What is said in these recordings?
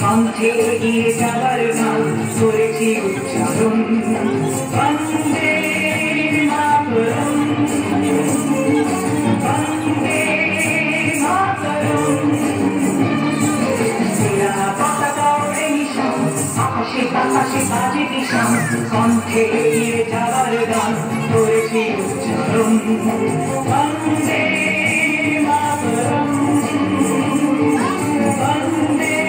কণ্ঠে এগিয়ে যাবার গান করেছি উচ্চারণ বন্দে মাতরম বন্দে মাতরম। তেরা পতাকা ওড়ে নিশান আকাশে বাতাসে বাজে নিশান কণ্ঠে এগিয়ে যাবার গান করেছি উচ্চারণ বন্দে মাতরম বন্দে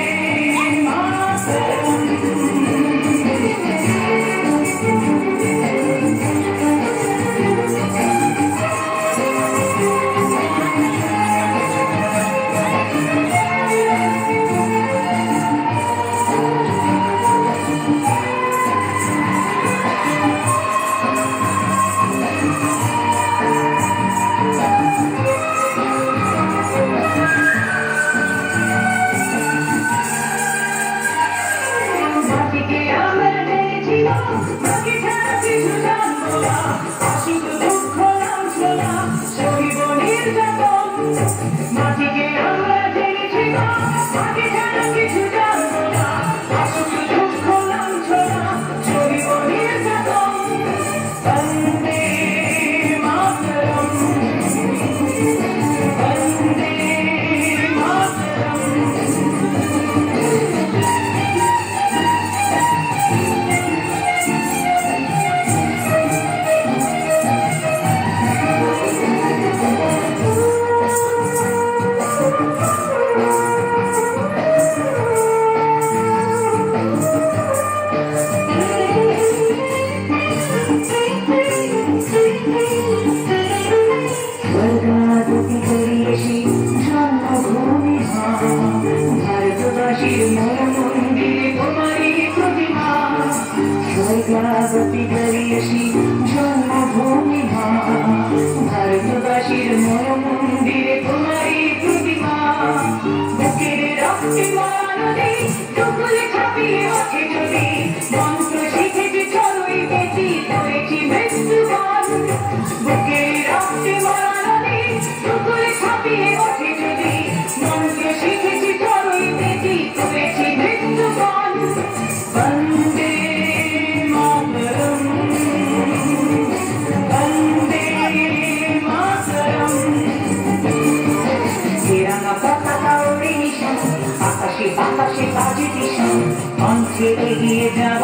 স্বর্গাগতি করিয়েছি জন্মভূমি মা ভারতবাসীর ময় মন্দিরে তোমারই প্রতিমা। বুকের রক্তে নদী টুকুলে ছাপিয়ে আছে যদি মন্ত্র শিখেছি চড়ুই বেটি করেছি মৃত্যুবরণ। বুকের রক্তে নদী টুকুলে ছাপিয়ে আছে যদি মন্ত্র শিখেছি চড়ুই বেটি করেছি মৃত্যুবরণ। বন্দে আকাশে বাতাসে বাজে দিশান কণ্ঠে এগিয়ে যাবে